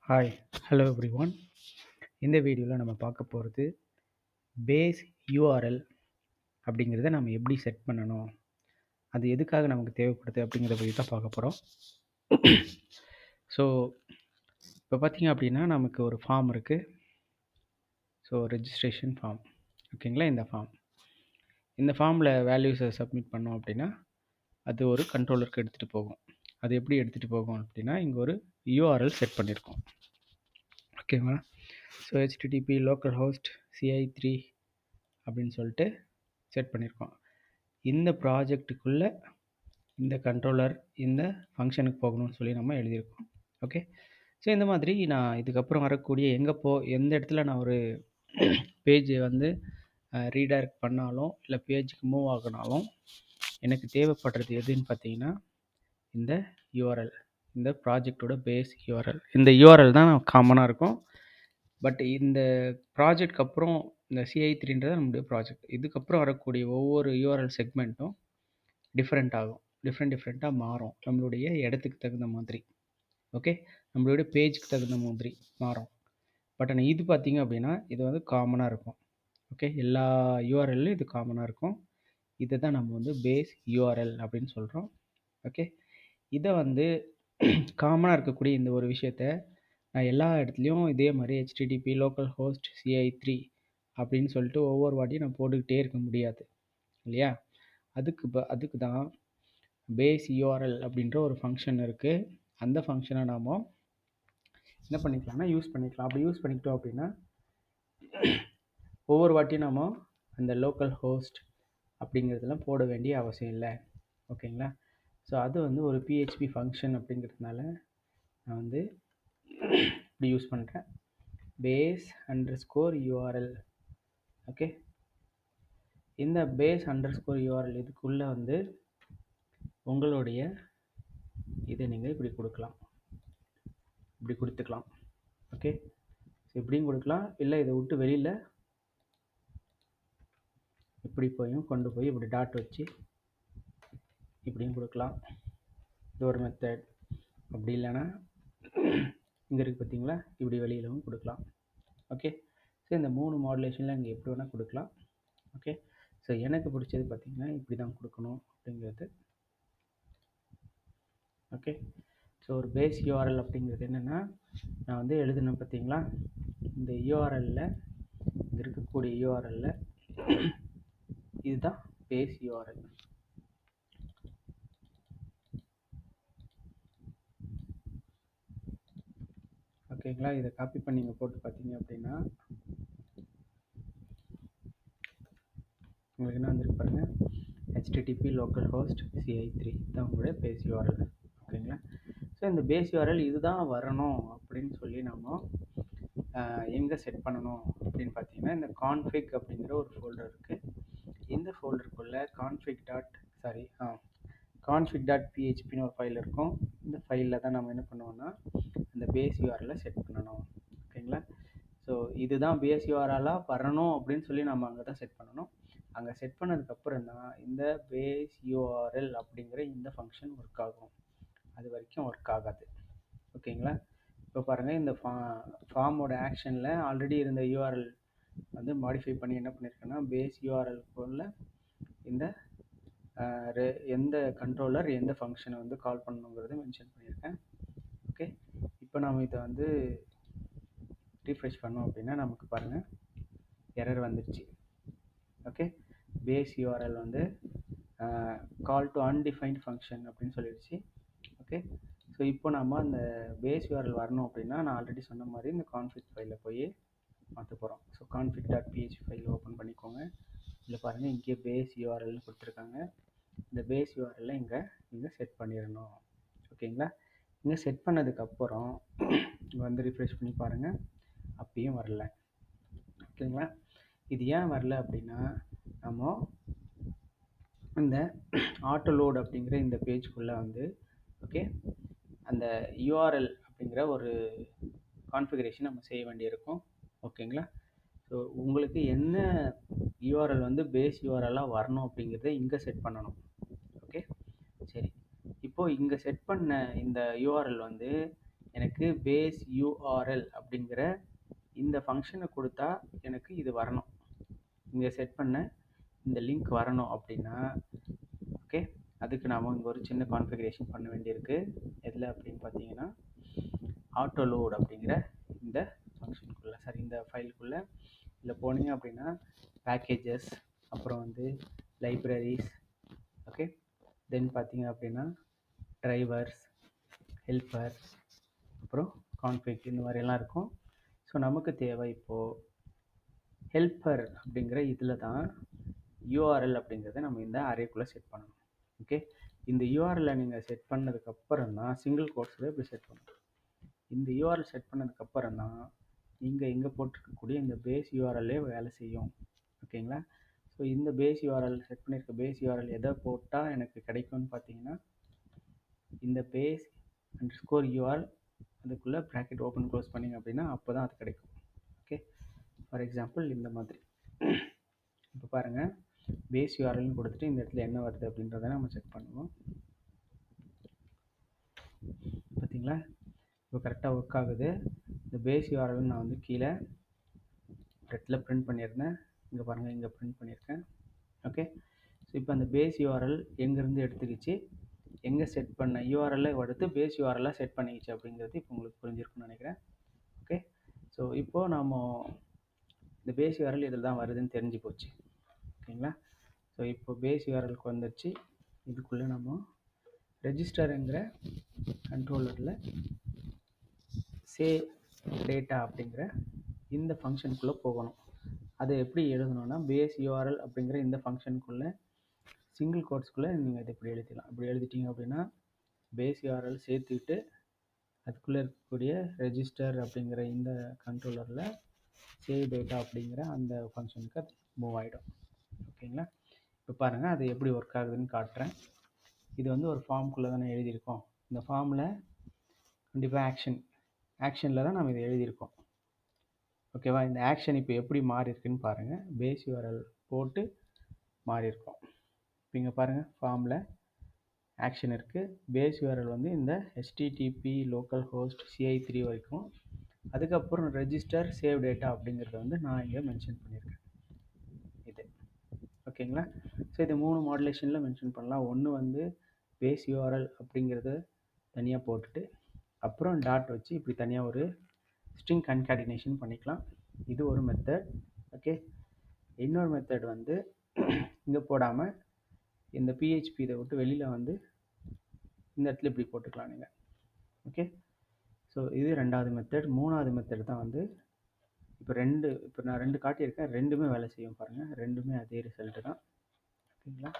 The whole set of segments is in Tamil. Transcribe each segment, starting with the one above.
Hi, hello everyone. இந்த வீடியோவில் நம்ம பார்க்க போகிறது பேஸ் யூஆர்எல் அப்படிங்கிறத நம்ம எப்படி செட் பண்ணணும், அது எதுக்காக நமக்கு தேவைப்படுது அப்படிங்கிறத பற்றி தான் பார்க்க போகிறோம். ஸோ இப்போ பார்த்தீங்க அப்படின்னா நமக்கு ஒரு ஃபார்ம் இருக்குது. ஸோ ரெஜிஸ்ட்ரேஷன் ஃபார்ம், ஓகேங்களா. இந்த ஃபார்மில் வேல்யூஸை சப்மிட் பண்ணோம் அப்படின்னா அது ஒரு கண்ட்ரோலருக்கு எடுத்துகிட்டு போகும். அது எப்படி எடுத்துகிட்டு போகும் அப்படின்னா இங்கே ஒரு யூஆர்எல் செட் பண்ணியிருக்கோம், ஓகேங்களா. So http local host CI3 அப்படின்னு சொல்லிட்டு செட் பண்ணியிருக்கோம். இந்த ப்ராஜெக்ட்டுக்குள்ளே இந்த கண்ட்ரோலர் இந்த ஃபங்க்ஷனுக்கு போகணும்னு சொல்லி நம்ம எழுதியிருக்கோம், ஓகே. ஸோ இந்த மாதிரி நான் இதுக்கப்புறம் வரக்கூடிய எந்த இடத்துல நான் ஒரு பேஜை வந்து ரீடைரக்ட் பண்ணாலும் இல்லை பேஜுக்கு மூவ் ஆகினாலும் எனக்கு தேவைப்படுறது எதுன்னு பார்த்தீங்கன்னா இந்த யூஆர்எல், இந்த ப்ராஜெக்டோட பேஸ் யூஆர்எல். இந்த யூஆர்எல் தான் காமனாக இருக்கும். பட் இந்த ப்ராஜெக்ட்க்கு அப்புறம் இந்த CI3ன்றது நம்மளுடைய ப்ராஜெக்ட். இதுக்கப்புறம் வரக்கூடிய ஒவ்வொரு யூஆர்எல் செக்மெண்ட்டும் டிஃப்ரெண்ட்டாக மாறும், நம்மளுடைய இடத்துக்கு தகுந்த மாதிரி, ஓகே. நம்மளுடைய பேஜுக்கு தகுந்த மாதிரி மாறும். பட் ஆனால் இது பார்த்திங்க அப்படின்னா இது வந்து காமனாக இருக்கும், ஓகே. எல்லா யூஆர்எல்லும் இது காமனாக இருக்கும். இதை தான் நம்ம வந்து பேஸ் யூஆர்எல் அப்படின்னு சொல்கிறோம், ஓகே. இதை வந்து காமனாக இருக்கக்கூடிய இந்த ஒரு விஷயத்தை நான் எல்லா இடத்துலையும் இதே மாதிரி http லோக்கல் ஹோஸ்ட் CI3 அப்படின்னு சொல்லிட்டு ஒவ்வொரு வாட்டியும் நான் போட்டுக்கிட்டே இருக்க முடியாது இல்லையா. அதுக்கு தான் பேஸ் யூஆர்எல் அப்படின்ற ஒரு ஃபங்க்ஷன் இருக்குது. அந்த ஃபங்க்ஷனை நாம் என்ன பண்ணிக்கலாம்னா யூஸ் பண்ணிக்கலாம். அப்படி யூஸ் பண்ணிக்கிட்டோம் அப்படின்னா ஒவ்வொரு வாட்டியும் நாம் அந்த லோக்கல் ஹோஸ்ட் அப்படிங்கிறதுலாம் போட வேண்டிய அவசியம் இல்லை, ஓகேங்களா. ஸோ அது வந்து ஒரு PHP ஃபங்க்ஷன் அப்படிங்கிறதுனால நான் வந்து இப்படி யூஸ் பண்ணுறேன், base_url, ஓகே. இந்த base_url இதுக்குள்ளே வந்து உங்களுடைய இதை நீங்கள் இப்படி கொடுத்துக்கலாம், ஓகே. ஸோ இப்படியும் கொடுக்கலாம், இல்லை இதை விட்டு வெளியில் இப்படி கொண்டு போய் இப்படி டாட் வச்சு இப்படியும் கொடுக்கலாம். இது ஒரு மெத்தட். அப்படி இல்லைன்னா இங்கே இருக்குது பார்த்தீங்களா, இப்படி வெளியிலவும் கொடுக்கலாம், ஓகே. ஸோ இந்த 3 மாடுலேஷனில் இங்கே எப்படி வேணால் கொடுக்கலாம், ஓகே. ஸோ எனக்கு பிடிச்சது பார்த்திங்கன்னா இப்படி தான் கொடுக்கணும் அப்படிங்கிறது, ஓகே. ஸோ ஒரு பேஸ் யூஆர்எல் அப்படிங்கிறது என்னென்னா நான் வந்து எழுதுனேன் பார்த்தீங்களா, இந்த யூஆர்எல்லில் இங்கே இருக்கக்கூடிய யூஆர்எல்லில் இதுதான் பேஸ் யூஆர்எல், ஓகேங்களா. இதை காப்பி பண்ணி நீங்கள் போட்டு பார்த்தீங்க அப்படின்னா உங்களுக்கு என்ன வந்துருக்கு பாருங்கள், http லோக்கல் ஹோஸ்ட் CI3 தான் உங்களுடைய பேஸ் யூஆர்எல், ஓகேங்களா. ஸோ இந்த பேஸ் யூஆர்எல் இதுதான் வரணும் அப்படின்னு சொல்லி நம்ம எங்கே செட் பண்ணணும் அப்படின்னு பார்த்தீங்கன்னா இந்த கான்ஃபிக் அப்படிங்கிற ஒரு ஃபோல்டர் இருக்குது. இந்த ஃபோல்டருக்குள்ளே config.phpன்னு ஒரு ஃபைல் இருக்கும். இந்த ஃபைலில் தான் நம்ம என்ன பண்ணுவோம்னா இந்த பேஸ் யூஆர்எல்லை செட் பண்ணணும், ஓகேங்களா. ஸோ இதுதான் பேஸ் யூஆர்எல்லாக வரணும் அப்படின்னு சொல்லி நம்ம அங்கே தான் செட் பண்ணணும். அங்கே செட் பண்ணதுக்கப்புறம் தான் இந்த பேஸ் யூஆர்எல் அப்படிங்கிற இந்த ஃபங்க்ஷன் ஒர்க் ஆகும், அது வரைக்கும் ஒர்க் ஆகாது, ஓகேங்களா. இப்போ பாருங்கள், இந்த ஃபார்மோட ஆக்ஷனில் ஆல்ரெடி இருந்த யூஆர்எல் வந்து மாடிஃபை பண்ணி என்ன பண்ணியிருக்கேன்னா பேஸ் யூஆர்எல்குள்ள இந்த எந்த கண்ட்ரோலர் எந்த ஃபங்க்ஷனை வந்து கால் பண்ணணுங்கிறத மென்ஷன் பண்ணியிருக்கேன், ஓகே. இப்போ நம்ம இதை வந்து ரீஃப்ரெஷ் பண்ணோம் அப்படின்னா நமக்கு பாருங்கள் எரர் வந்துடுச்சு, ஓகே. பேஸ் யூஆர்எல் வந்து கால் டு அன்டிஃபைன்ட் ஃபங்க்ஷன் அப்படின்னு சொல்லிடுச்சு, ஓகே. ஸோ இப்போ நம்ம அந்த பேஸ் யூஆர்எல் வரணும் அப்படின்னா நான் ஆல்ரெடி சொன்ன மாதிரி இந்த கான்ஃபிக் ஃபைலில் போய் மாற்ற போகிறோம். ஸோ config.php ஃபைல் ஓப்பன் பண்ணிக்கோங்க. இதில் பாருங்கள் இங்கே பேஸ் யூஆர்எல்னு கொடுத்துருக்காங்க. இந்த பேஸ் யூஆர்எல்லை இங்கே செட் பண்ணிடணும், ஓகேங்களா. இங்கே செட் பண்ணதுக்கப்புறம் இங்கே வந்து ரிஃப்ரெஷ் பண்ணி பாருங்கள், அப்பயும் வரல, ஓகேங்களா. இது ஏன் வரல அப்படின்னா நம்ம இந்த ஆட்டோலோட் அப்படிங்கிற இந்த பேஜ்க்குள்ளே வந்து ஓகே அந்த யூஆர்எல் அப்படிங்கிற ஒரு கான்ஃபிகரேஷன் நம்ம செய்ய வேண்டியிருக்கும், ஓகேங்களா. ஸோ உங்களுக்கு என்ன யூஆர்எல் வந்து பேஸ் யூஆர்எல்லாக வரணும் அப்படிங்கிறத இங்கே செட் பண்ணணும், ஓகே. சரி, இப்போது இங்கே செட் பண்ண இந்த யூஆர்எல் வந்து எனக்கு பேஸ் யூஆர்எல் அப்படிங்கிற இந்த ஃபங்க்ஷனை கொடுத்தா எனக்கு இது வரணும், இங்கே செட் பண்ண இந்த லிங்க் வரணும் அப்படின்னா ஓகே, அதுக்கு நாம் இங்கே ஒரு சின்ன கான்ஃபிகரேஷன் பண்ண வேண்டியிருக்கு. எதில் அப்படின்னு பார்த்தீங்கன்னா ஆட்டோ லோட் அப்படிங்கிற இந்த ஃபங்க்ஷனுக்குள்ளே, சரி இந்த ஃபைலுக்குள்ளே இதில் போனீங்க அப்படின்னா பேக்கேஜஸ், அப்புறம் வந்து லைப்ரரிஸ், ஓகே, தென் பார்த்தீங்க அப்படின்னா டிரைவர்ஸ், ஹெல்ப்பர், அப்புறம் கான்ஃபிக், இந்த மாதிரியெல்லாம் இருக்கும். ஸோ நமக்கு தேவை இப்போது ஹெல்ப்பர் அப்படிங்கிற இதில் தான் யூஆர்எல் அப்படிங்கிறத நம்ம இந்த அரேக்குள்ளே செட் பண்ணணும். ஓகே, இந்த யூஆர்எல்லை நீங்கள் செட் பண்ணதுக்கப்புறம் தான் சிங்கிள் கோட்ஸில் இப்படி செட் பண்ணணும். இந்த யூஆர்எல் செட் பண்ணதுக்கப்புறம் தான் நீங்கள் இங்கே போட்டிருக்கக்கூடிய இந்த பேஸ் யூஆர்எல்லே வேலை செய்யும். ஓகேங்களா? ஸோ இந்த பேஸ் யூஆர்எல் செட் பண்ணியிருக்க பேஸ் யூஆர்எல் எதை போட்டால் எனக்கு கிடைக்கும்னு பார்த்தீங்கன்னா இந்த பேஸ் அண்டர்ஸ்கோர் யூஆர்எல் அதுக்குள்ளே ப்ராக்கெட் ஓப்பன் க்ளோஸ் பண்ணிங்க அப்படின்னா அப்போ தான் அது கிடைக்கும். ஓகே, ஃபார் எக்ஸாம்பிள் இந்த மாதிரி இப்போ பாருங்கள், பேஸ் யூஆர்எல்னு கொடுத்துட்டு இந்த இடத்துல என்ன வருது அப்படின்றத நம்ம செக் பண்ணுவோம். பார்த்தீங்களா, இப்போ கரெக்டாக ஒர்க் ஆகுது. இந்த பேஸ் யூஆர்எல் நான் வந்து கீழே இடத்துல பிரிண்ட் பண்ணியிருந்தேன், இங்கே பாருங்கள் இங்கே பிரிண்ட் பண்ணியிருக்கேன். ஓகே, ஸோ இப்போ அந்த பேஸ் யூஆர்எல் எங்கேருந்து எடுத்துக்கிச்சு, எங்கே செட் பண்ண யூஆர்எல்லை எடுத்து பேஸ் யூஆர்எல்லாக செட் பண்ணிக்கிச்சு அப்படிங்கிறது இப்போ உங்களுக்கு புரிஞ்சிருக்குன்னு நினைக்கிறேன். ஓகே, ஸோ இப்போது நம்ம இந்த பேஸ் யூஆர்எல் இதில் தான் வருதுன்னு தெரிஞ்சு போச்சு. ஓகேங்களா? ஸோ இப்போ பேஸ் யூஆர்எலுக்கு வந்துடுச்சு. இதுக்குள்ளே நம்ம ரெஜிஸ்டருங்கிற கண்ட்ரோலரில் சேவ் டேட்டா அப்படிங்கிற இந்த ஃபங்க்ஷனுக்குள்ளே போகணும். அதை எப்படி எழுதணும்னா பேஸ் யூஆர்எல் அப்படிங்கிற இந்த ஃபங்க்ஷனுக்குள்ளே சிங்கிள் கோட்ஸ்குள்ளே நீங்கள் இதை இப்படி எழுதிடலாம். இப்படி எழுதிட்டீங்க அப்படின்னா பேஸ் யூஆர்எல் சேர்த்துக்கிட்டு அதுக்குள்ளே இருக்கக்கூடிய ரெஜிஸ்டர் அப்படிங்கிற இந்த கண்ட்ரோலரில் சேவ் டேட்டா அப்படிங்கிற அந்த ஃபங்க்ஷனுக்கு அது மூவ் ஆகிடும். ஓகேங்களா? இப்போ பாருங்கள் அது எப்படி ஒர்க் ஆகுதுன்னு காட்டுறேன். இது வந்து ஒரு ஃபார்முக்குள்ளே தானே எழுதியிருக்கோம். இந்த ஃபார்மில் கண்டிப்பாக ஆக்ஷனில் தான் நம்ம இதை எழுதியிருக்கோம். ஓகேவா? இந்த ஆக்ஷன் இப்போ எப்படி மாறி இருக்குன்னு பாருங்கள். பேஸ் யூஆர்எல் போட்டு மாறி இருக்கும். இப்போ இங்கே பாருங்கள், ஃபார்மில் ஆக்ஷன் இருக்குது. பேஸ் யூஆர்எல் வந்து இந்த HTTP லோக்கல் ஹோஸ்ட் CI3 வரைக்கும், அதுக்கப்புறம் ரெஜிஸ்டர் சேவ் டேட்டா அப்படிங்கிறத வந்து நான் இங்கே மென்ஷன் பண்ணியிருக்கேன். இது ஓகேங்களா? ஸோ இது 3 மாடுலேஷனில் மென்ஷன் பண்ணலாம். ஒன்று வந்து பேஸ் யூஆர்எல் அப்படிங்கிறத தனியாக போட்டுட்டு அப்புறம் டாட் வச்சு இப்படி தனியாக ஒரு ஸ்ட்ரிங் கன்கார்டினேஷன் பண்ணிக்கலாம். இது ஒரு மெத்தட். ஓகே, இன்னொரு மெத்தட் வந்து இங்கே போடாமல் இந்த PHP இதை விட்டு வெளியில் வந்து இந்த இடத்துல இப்படி போட்டுக்கலாம் நீங்கள். ஓகே, ஸோ இது ரெண்டாவது மெத்தட். மூணாவது மெத்தட் தான் வந்து இப்போ நான் ரெண்டு காட்டியிருக்கேன், ரெண்டுமே வேலை செய்யும் பாருங்கள், ரெண்டுமே அதே ரிசல்ட்டு தான். ஓகேங்களா?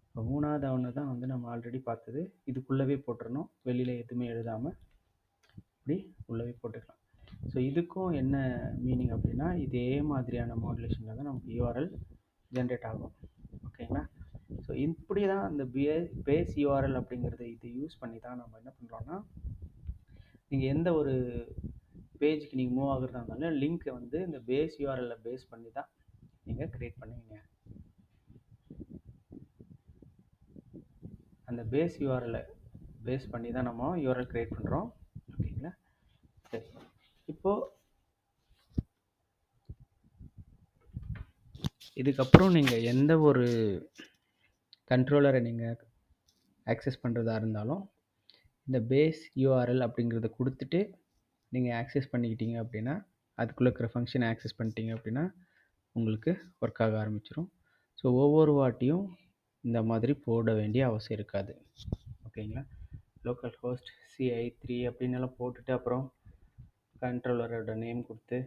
இப்போ மூணாவது ஒன்று தான் வந்து நம்ம ஆல்ரெடி பார்த்தது. இதுக்குள்ளவே போட்டுடணும், வெளியில் எதுவுமே எழுதாமல் இப்படி உள்ளவே போட்டுக்கலாம். ஸோ இதுக்கும் என்ன மீனிங் அப்படின்னா இதே மாதிரியான மாடுலேஷனில் தான் நமக்கு யூஆர்எல் ஜென்ரேட் ஆகும். ஓகேங்களா? ஸோ இப்படி தான் அந்த பேஸ் யூஆர்எல் அப்படிங்கிறத இது யூஸ் பண்ணி தான் நம்ம என்ன பண்ணுறோன்னா, நீங்கள் எந்த ஒரு பேஜுக்கு நீங்கள் மூவ் ஆகுறதா இருந்தாலும் லிங்க்கை வந்து இந்த பேஸ் யூஆர்எல்லை பேஸ் பண்ணி தான் நீங்கள் க்ரியேட் பண்ணுவீங்க. அந்த பேஸ் யூஆர்எல்லை பேஸ் பண்ணி தான் நம்ம யூஆர்எல் க்ரியேட் பண்ணுறோம். ஓகேங்களா? சரி, இப்போது இதுக்கப்புறம் நீங்கள் எந்த ஒரு கண்ட்ரோலரை நீங்கள் ஆக்சஸ் பண்ணுறதா இருந்தாலும் இந்த பேஸ் யூஆர்எல் அப்படிங்கிறத கொடுத்துட்டு நீங்கள் ஆக்சஸ் பண்ணிக்கிட்டீங்க அப்படின்னா, அதுக்குள்ளே இருக்கிற ஃபங்க்ஷனை ஆக்சஸ் பண்ணிட்டீங்க அப்படின்னா உங்களுக்கு ஒர்க் ஆக ஆரம்பிச்சிடும். ஸோ ஒவ்வொரு வாட்டியும் இந்த மாதிரி போட வேண்டிய அவசியம் இருக்காது. ஓகேங்களா? லோக்கல் ஹோஸ்ட் CI3 அப்படின்னு எல்லாம் போட்டுட்டு அப்புறம் கண்ட்ரோலரோட நேம் கொடுத்து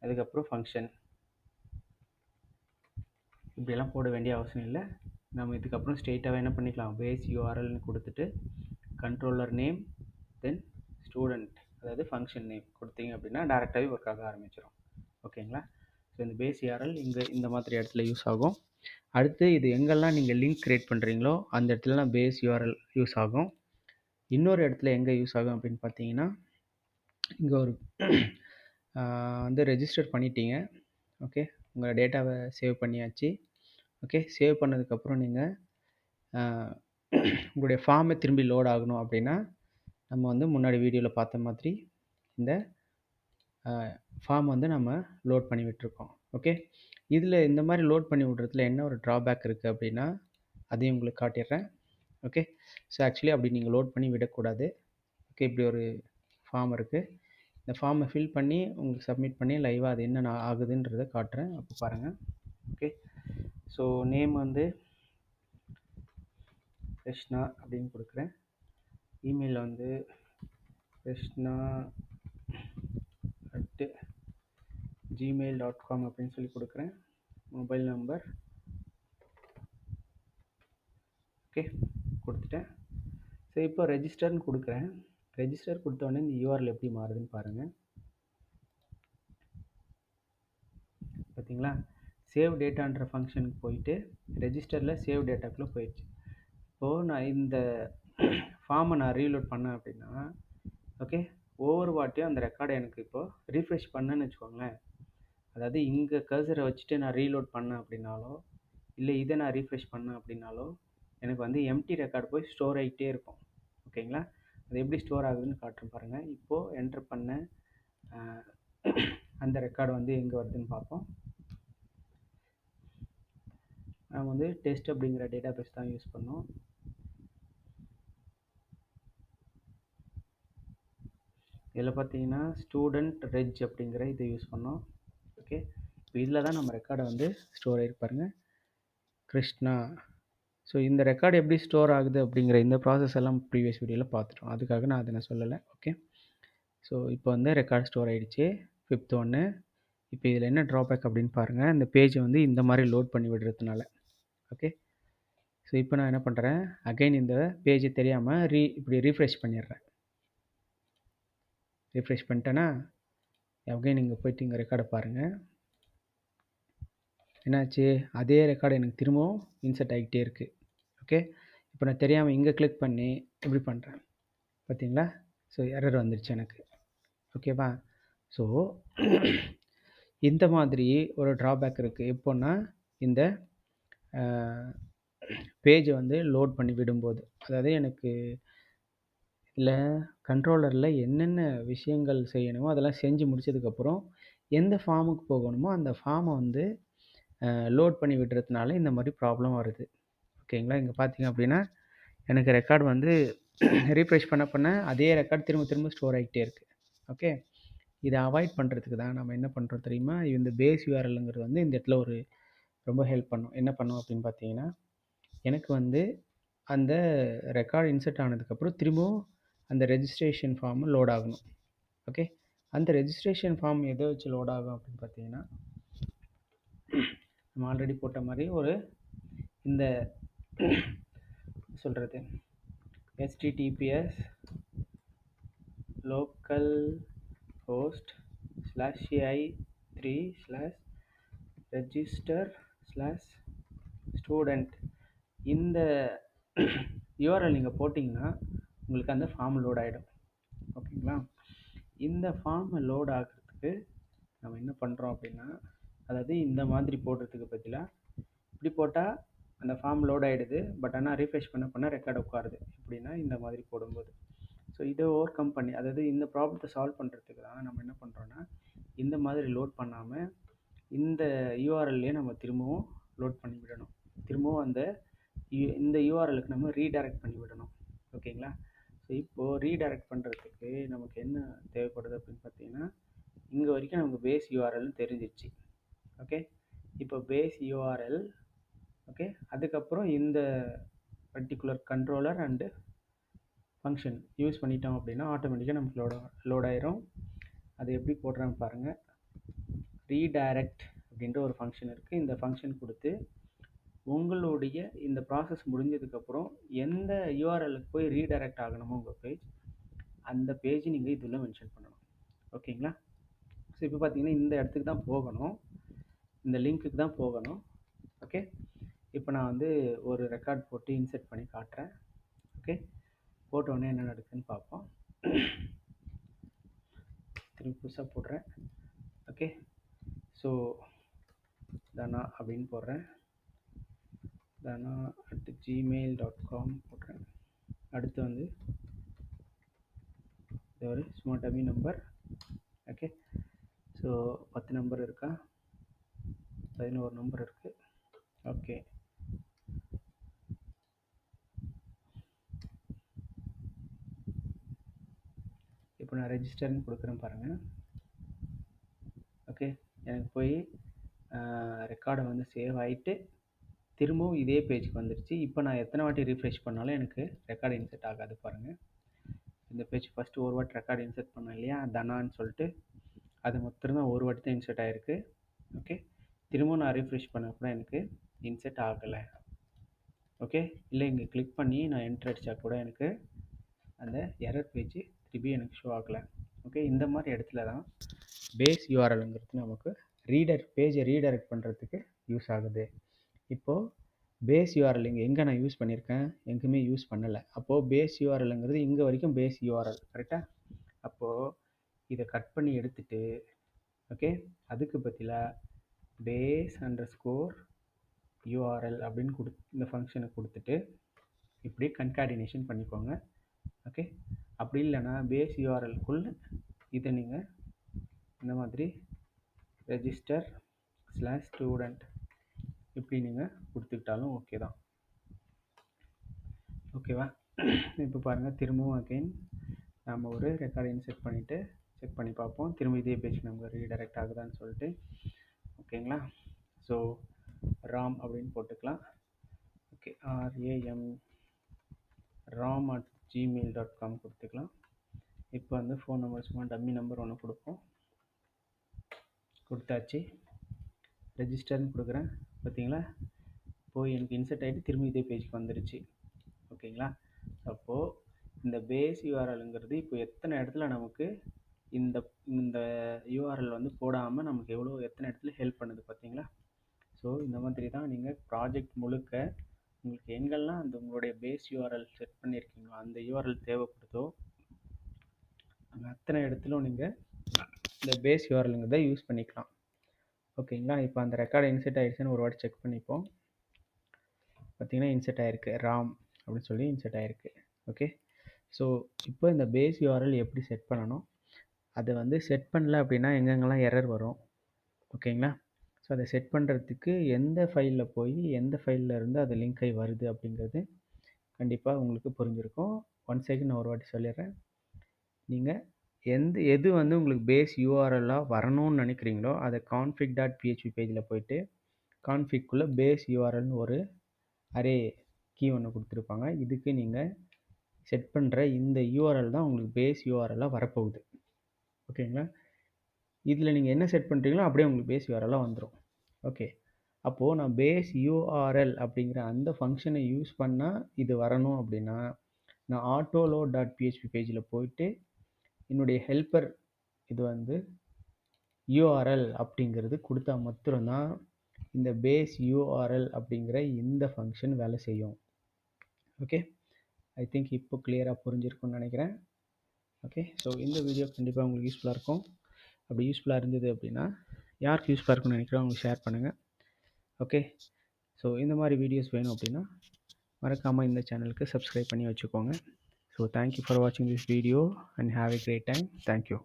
அதுக்கப்புறம் ஃபங்க்ஷன் இப்படியெல்லாம் போட வேண்டிய அவசியம் இல்லை. நம்ம இதுக்கப்புறம் ஸ்ட்ரெயிட்டாகவே என்ன பண்ணிக்கலாம், பேஸ் யூஆர்எல்னு கொடுத்துட்டு கண்ட்ரோலர் நேம் தென் ஸ்டூடெண்ட் அதாவது ஃபங்க்ஷன் நேம் கொடுத்தீங்க அப்படின்னா டேரெக்டாகவே ஒர்க் ஆக ஆரம்பிச்சிடும். ஓகேங்களா? ஸோ இந்த பேஸ் யூஆர்எல் இங்கே இந்த மாதிரி இடத்துல யூஸ் ஆகும். அடுத்து இது எங்கெல்லாம் நீங்கள் லிங்க் க்ரியேட் பண்ணுறீங்களோ அந்த இடத்துலலாம் பேஸ் யூஆர்எல் யூஸ் ஆகும். இன்னொரு இடத்துல எங்கே யூஸ் ஆகும் அப்படின்னு பார்த்தீங்கன்னா, இங்கே ஒரு வந்து ரெஜிஸ்டர் பண்ணிட்டீங்க. ஓகே, உங்கள் டேட்டாவை சேவ் பண்ணியாச்சு. ஓகே, சேவ் பண்ணதுக்கப்புறம் நீங்கள் உங்களுடைய ஃபார்மை திரும்பி லோட் ஆகணும் அப்படின்னா நம்ம வந்து முன்னாடி வீடியோவில் பார்த்த மாதிரி இந்த ஃபார்ம் வந்து நம்ம லோட் பண்ணி விட்டுருக்கோம். ஓகே, இதில் இந்த மாதிரி லோட் பண்ணி விட்றதுல என்ன ஒரு ட்ராபேக் இருக்குது அப்படின்னா அதையும் உங்களுக்கு காட்டிடுறேன். ஓகே, ஸோ ஆக்சுவலி அப்படி நீங்கள் லோட் பண்ணி விடக்கூடாது. ஓகே, இப்படி ஒரு ஃபார்ம் இருக்குது. இந்த ஃபார்மை ஃபில் பண்ணி உங்களுக்கு சப்மிட் பண்ணி லைவாக அது என்ன ஆகுதுன்றதை காட்டுறேன். அப்போ பாருங்கள். ஓகே, ஸோ நேம் வந்து கிருஷ்ணா அப்படின்னு கொடுக்குறேன். இமெயில் வந்து krishna@gmail.com அப்படின்னு சொல்லி கொடுக்குறேன். மொபைல் நம்பர் ஓகே கொடுத்துட்டேன். ஸோ இப்போ ரெஜிஸ்டர்னு கொடுக்குறேன். ரெஜிஸ்டர் கொடுத்தோடனே இந்த யூஆர்எல் எப்படி மாறுதுன்னு பாருங்கள். பார்த்தீங்களா, சேவ் டேட்டான்ற ஃபங்க்ஷனுக்கு போயிட்டு ரெஜிஸ்டரில் சேவ் டேட்டாக்குள்ளே போயிடுச்சு. இப்போது நான் இந்த ஃபார்மை நான் ரீலோட் பண்ணேன் அப்படின்னா ஓகே, ஒவ்வொரு வாட்டியும் அந்த ரெக்கார்டை எனக்கு இப்போது ரீஃப்ரெஷ் பண்ணேன்னு வச்சுக்கோங்களேன். அதாவது இங்கே கர்சரை வச்சுட்டு நான் ரீலோட் பண்ணேன் அப்படின்னாலோ இல்லை இதை நான் ரீஃப்ரெஷ் பண்ணேன் அப்படின்னாலோ எனக்கு வந்து எம்டி ரெக்கார்டு போய் ஸ்டோர் ஆகிட்டே இருக்கும். ஓகேங்களா, அது எப்படி ஸ்டோர் ஆகுதுன்னு காட்டுறேன் பாருங்கள். இப்போது என்டர் பண்ண அந்த ரெக்கார்டு வந்து எங்கே வருதுன்னு பார்ப்போம். நான் வந்து டெஸ்ட் அப்படிங்கிற டேட்டா பேஸ் தான் யூஸ் பண்ணோம். இதில் பார்த்தீங்கன்னா ஸ்டூடெண்ட் ரெஜ் அப்படிங்கிற இதை யூஸ் பண்ணோம். ஓகே, இப்போ இதில் தான் நம்ம ரெக்கார்டை வந்து ஸ்டோர் ஆகிருப்பாருங்க கிருஷ்ணா. ஸோ இந்த ரெக்கார்டு எப்படி ஸ்டோர் ஆகுது அப்படிங்கிற இந்த ப்ராசஸ் எல்லாம் ப்ரீவியஸ் வீடியோவில் பார்த்துட்டோம். அதுக்காக நான் அதை சொல்லலை. ஓகே, ஸோ இப்போ வந்து ரெக்கார்டு ஸ்டோர் ஆகிடுச்சு 5th ஒன்று. இப்போ இதில் என்ன ட்ராபேக் அப்படின்னு பாருங்கள். இந்த பேஜை வந்து இந்த மாதிரி லோட் பண்ணி விடுறதுனால. ஓகே, ஸோ இப்போ நான் என்ன பண்ணுறேன், அகைன் இந்த பேஜ் தெரியாமல் இப்படி ரீஃப்ரெஷ் பண்ணிடுறேன். ரீஃப்ரெஷ் பண்ணிட்டேன்னா அகைன் இங்கே போய்ட்டு இங்கே ரெக்கார்டை பாருங்கள். என்னாச்சு, அதே ரெக்கார்டு எனக்கு திரும்பவும் இன்சர்ட் ஆகிட்டே இருக்குது. ஓகே, இப்போ நான் தெரியாமல் இங்கே கிளிக் பண்ணி எப்படி பண்ணுறேன் பார்த்தீங்களா. ஸோ எரர் வந்துடுச்சு எனக்கு. ஓகேவா, ஸோ இந்த மாதிரி ஒரு ட்ராபேக் இருக்குது. எப்போன்னா இந்த பேஜை வந்து லோட் பண்ணி விடும்போது, அதாவது எனக்கு இதில் கண்ட்ரோலரில் என்னென்ன விஷயங்கள் செய்யணுமோ அதெல்லாம் செஞ்சு முடிச்சதுக்கப்புறம் எந்த ஃபார்முக்கு போகணுமோ அந்த ஃபார்மை வந்து லோட் பண்ணி விடுறதுனால இந்த மாதிரி ப்ராப்ளம் வருது. ஓகேங்களா, இங்கே பார்த்தீங்க அப்படின்னா எனக்கு ரெக்கார்டு வந்து ரீஃப்ரெஷ் பண்ண அதே ரெக்கார்டு திரும்ப திரும்ப ஸ்டோர் ஆகிட்டே இருக்குது. ஓகே, இதை அவாய்ட் பண்ணுறதுக்கு தான் நம்ம என்ன பண்ணுறோம் தெரியுமா, இந்த பேஸ் யூஆர்எல்ங்கிறது வந்து இந்த இடத்துல ஒரு ரொம்ப ஹெல்ப் பண்ணும். என்ன பண்ணும் அப்படின்னு பார்த்தீங்கன்னா, எனக்கு வந்து அந்த ரெக்கார்டு இன்சர்ட் ஆனதுக்கப்புறம் திரும்பவும் அந்த ரெஜிஸ்ட்ரேஷன் ஃபார்ம் லோட் ஆகணும். ஓகே, அந்த ரெஜிஸ்ட்ரேஷன் ஃபார்ம் எதை வச்சு லோட் ஆகும் அப்படின்னு பார்த்தீங்கன்னா, நம்ம ஆல்ரெடி போட்ட மாதிரி ஒரு இந்த சொல்கிறது https localhost/ci3/register/student இந்த யூஆர்எல் நீங்கள் போட்டிங்கன்னா உங்களுக்கு அந்த ஃபார்ம் லோட் ஆகிடும். ஓகேங்களா, இந்த ஃபார்ம் லோட் ஆகிறதுக்கு நம்ம என்ன பண்ணுறோம் அப்படின்னா, அதாவது இந்த மாதிரி போடுறதுக்கு பதிலாக இப்படி போட்டால் அந்த ஃபார்ம் லோட் ஆகிடுது. பட் ஆனால் ரீஃப்ரெஷ் பண்ண ரெக்கார்டு உட்காருது. எப்படின்னா இந்த மாதிரி போடும்போது. ஸோ இதை ஓவர் கம் பண்ணி, அதாவது இந்த ப்ராப்ளத்தை சால்வ் பண்ணுறதுக்கு தான் நம்ம என்ன பண்ணுறோன்னா, இந்த மாதிரி லோட் பண்ணாமல் இந்த யூஆர்எல்லையே நம்ம திரும்பவும் லோட் பண்ணி விடணும். திரும்பவும் இந்த யூஆர்எலுக்கு நம்ம ரீடைரக்ட் பண்ணி விடணும். ஓகேங்களா, ஸோ இப்போது ரீடைரக்ட் பண்ணுறதுக்கு நமக்கு என்ன தேவைப்படுது அப்படின்னு பார்த்தீங்கன்னா, இங்கே வரைக்கும் நமக்கு பேஸ் யூஆர்எல்னு தெரிஞ்சிடுச்சு. ஓகே, இப்போ பேஸ் யூஆர்எல் ஓகே, அதுக்கப்புறம் இந்த particular controller and function use பண்ணிட்டோம் அப்படின்னா ஆட்டோமேட்டிக்காக நமக்கு லோட் ஆயிரும். அது எப்படி போடுறாங்க பாருங்கள். ரீடைரக்ட் அப்படின்ற ஒரு ஃபங்க்ஷன் இருக்குது. இந்த ஃபங்க்ஷன் கொடுத்து உங்களுடைய இந்த ப்ராசஸ் முடிஞ்சதுக்கப்புறம் எந்த யூஆர்எலுக்கு போய் ரீடைரக்ட் ஆகணுமோ உங்கள் பேஜ், அந்த பேஜ் நீங்கள் இதில் மென்ஷன் பண்ணணும். ஓகேங்களா, ஸோ இப்போ பார்த்தீங்கன்னா இந்த இடத்துக்கு தான் போகணும், இந்த லிங்க்குக்கு தான் போகணும். ஓகே, இப்போ நான் வந்து ஒரு ரெக்கார்ட் போட்டு இன்சர்ட் பண்ணி காட்டுறேன். ஓகே, போட்டோடனே என்ன நடக்குதுன்னு பார்ப்போம். திரும்பி புதுசாக போடுறேன். ஓகே, ஸோ தானா அப்படின்னு போடுறேன். தானா@gmail.com போடுறேன். அடுத்து வந்து ஒரு சும்மா dummy number. Okay, so 10 number இருக்கா, 11 நம்பர் இருக்குது. ஓகே, இப்போ நான் ரெஜிஸ்டர்னு கொடுக்குறேன் பாருங்கள். ஓகே, எனக்கு போய் ரெக்கார்டை வந்து சேவ் ஆகிட்டு திரும்பவும் இதே பேஜுக்கு வந்துடுச்சு. இப்போ நான் எத்தனை வாட்டி ரீஃப்ரெஷ் பண்ணாலும் எனக்கு ரெக்கார்டு இன்செர்ட் ஆகாது பாருங்கள். இந்த பேஜ் ஃபஸ்ட்டு ஒரு வாட்டி ரெக்கார்டு இன்செர்ட் பண்ணேன் இல்லையா, தனான்னு சொல்லிட்டு, அது மொத்தம் தான் ஒரு வாட்டி தான் இன்செர்ட் ஆகிருக்கு. ஓகே, திரும்பவும் நான் ரீஃப்ரெஷ் பண்ண கூட எனக்கு இன்செர்ட் ஆகலை. ஓகே, இல்லை இங்கே கிளிக் பண்ணி நான் என்ட்ரு அடித்தா கூட எனக்கு அந்த எரர் பேஜ் திருப்பி எனக்கு ஷோ ஆகலை. ஓகே, இந்த மாதிரி இடத்துல தான் பேஸ் யூஆர்எல்ங்கிறது நமக்கு பேஜை ரீடைரக்ட் பண்ணுறதுக்கு யூஸ் ஆகுது. இப்போது பேஸ் யூஆர்எல் இங்கே எங்கே நான் யூஸ் பண்ணியிருக்கேன், எங்கேயுமே யூஸ் பண்ணலை. அப்போது பேஸ் யூஆர்எல்ங்கிறது இங்கே வரைக்கும் பேஸ் யூஆர்எல் கரெக்டாக. அப்போது இதை கட் பண்ணி எடுத்துட்டு, ஓகே, அதுக்கு பதிலாக base_URL அப்படின்னு இந்த ஃபங்க்ஷனை கொடுத்துட்டு இப்படி கன்கார்டினேஷன் பண்ணிக்கோங்க. ஓகே, அப்படி இல்லைன்னா பேஸ் யூஆர்எல்குள்ளே இதை நீங்கள் இந்த மாதிரி register/student இப்படி நீங்கள் கொடுத்துக்கிட்டாலும் ஓகே தான். ஓகேவா, இப்போ பாருங்கள், திரும்பவும் அகைன் நம்ம ஒரு ரெக்கார்டை இன்செர்ட் பண்ணிவிட்டு செக் பண்ணி பார்ப்போம். திரும்ப இதே பேஜ் நமக்கு ரீடைரக்ட் ஆகுதான்னு சொல்லிட்டு. ஓகேங்களா, ஸோ ram அப்படின்னு போட்டுக்கலாம். ஓகே, ram@gmail.com கொடுத்துக்கலாம். இப்போ வந்து ஃபோன் நம்பர் சும்மா டம்மி நம்பர் ஒன்று கொடுப்போம். கொடுத்தாச்சு, ரெஜிஸ்டர்னு கொடுக்குறேன். பார்த்தீங்களா, போய் எனக்கு இன்செர்ட் ஆகிட்டு திரும்பி இதே பேஜுக்கு வந்துடுச்சு. ஓகேங்களா, அப்போது இந்த பேஸ் யூஆர்எல்ங்கிறது இப்போ எத்தனை இடத்துல நமக்கு இந்த இந்த யூஆர்எல் வந்து போடாமல் நமக்கு எத்தனை இடத்துல ஹெல்ப் பண்ணுது பார்த்தீங்களா. ஸோ இந்த மாதிரி தான் நீங்கள் ப்ராஜெக்ட் முழுக்க உங்களுக்கு எங்கெல்லாம் அந்த உங்களுடைய பேஸ் யூஆர்எல் செட் பண்ணியிருக்கீங்களோ அந்த யூஆர்எல் தேவைப்படுதோ அங்கே அத்தனை இடத்துலையும் நீங்கள் இந்த பேஸ் யூஆர்எல்ங்கிறத யூஸ் பண்ணிக்கலாம். ஓகேங்களா, இப்போ அந்த ரெக்கார்டு இன்செர்ட் ஆகிடுச்சுன்னு ஒரு வாட்டி செக் பண்ணிப்போம். பார்த்தீங்கன்னா இன்செர்ட் ஆகிருக்கு, ராம் அப்படின்னு சொல்லி இன்செர்ட் ஆகிருக்கு. ஓகே, ஸோ இப்போ இந்த பேஸ் யூஆர்எல் எப்படி செட் பண்ணணும், அதை வந்து செட் பண்ணல அப்படின்னா எங்கெங்கெல்லாம் எரர் வரும். ஓகேங்களா, ஸோ அதை செட் பண்ணுறதுக்கு எந்த ஃபைலில் போய் எந்த ஃபைலில் இருந்து அது லிங்க் ஆகி வருது அப்படிங்கிறது கண்டிப்பாக உங்களுக்கு புரிஞ்சிருக்கும். ஒன்ஸ் அகைன் நான் ஒரு வாட்டி சொல்லிடுறேன். நீங்கள் எது வந்து உங்களுக்கு பேஸ் யூஆர்எல்லாக வரணும்னு நினைக்கிறீங்களோ அதை config.php பேஜில் போயிட்டு கான்ஃபிக்குள்ளே பேஸ் யூஆர்எல்னு ஒரு அரே கீ ஒன்று கொடுத்துருப்பாங்க. இதுக்கு நீங்கள் செட் பண்ணுற இந்த யூஆர்எல் தான் உங்களுக்கு பேஸ் யூஆர்எல்லாக வரப்போகுது. ஓகேங்களா, இதில் நீங்கள் என்ன செட் பண்ணுறீங்களோ அப்படியே உங்களுக்கு பேஸ் யூஆர்எல்லாக வந்துடும். ஓகே, அப்போது நான் பேஸ் யூஆர்எல் அப்படிங்கிற அந்த ஃபங்க்ஷனை யூஸ் பண்ணால் இது வரணும் அப்படின்னா நான் autoload.php பேஜில் போயிட்டு என்னுடைய ஹெல்ப்பர் இது வந்து யூஆர்எல் அப்படிங்கிறது கொடுத்தா மாத்திரம்தான் இந்த பேஸ் யூஆர்எல் அப்படிங்கிற இந்த ஃபங்க்ஷன் வேலை செய்யும். ஓகே, ஐ திங்க் இப்போ கிளியராக புரிஞ்சிருக்கும்னு நினைக்கிறேன். ஓகே, ஸோ இந்த வீடியோ கண்டிப்பாக உங்களுக்கு யூஸ்ஃபுல்லாக இருக்கும். அப்படி யூஸ்ஃபுல்லாக இருந்தது அப்படின்னா யாருக்கு யூஸ்ஃபுல்லாக இருக்குன்னு நினைக்கிறோம் உங்களுக்கு ஷேர் பண்ணுங்கள். ஓகே, ஸோ இந்த மாதிரி வீடியோஸ் வேணும் அப்படின்னா மறக்காமல் இந்த சேனலுக்கு சப்ஸ்கிரைப் பண்ணி வச்சுக்கோங்க. ஸோ தேங்க்யூ ஃபார் வாட்சிங் this video and have a great time. Thank you.